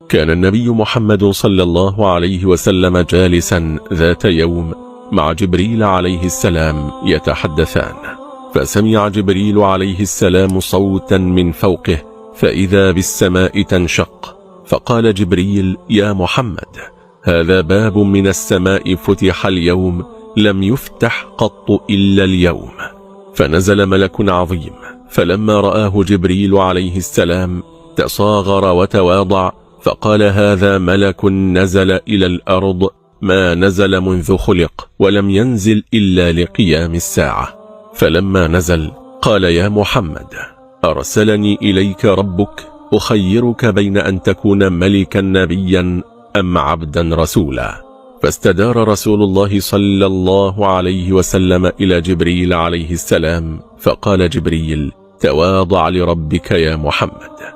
كان النبي محمد صلى الله عليه وسلم جالسا ذات يوم مع جبريل عليه السلام يتحدثان، فسمع جبريل عليه السلام صوتا من فوقه فإذا بالسماء تنشق، فقال جبريل: يا محمد، هذا باب من السماء فتح اليوم لم يفتح قط إلا اليوم. فنزل ملك عظيم، فلما رآه جبريل عليه السلام تصاغر وتواضع، فقال: هذا ملك نزل إلى الأرض ما نزل منذ خلق ولم ينزل إلا لقيام الساعة. فلما نزل قال: يا محمد، أرسلني إليك ربك أخيرك بين أن تكون ملكا نبيا أم عبدا رسولا. فاستدار رسول الله صلى الله عليه وسلم إلى جبريل عليه السلام، فقال جبريل: تواضع لربك يا محمد.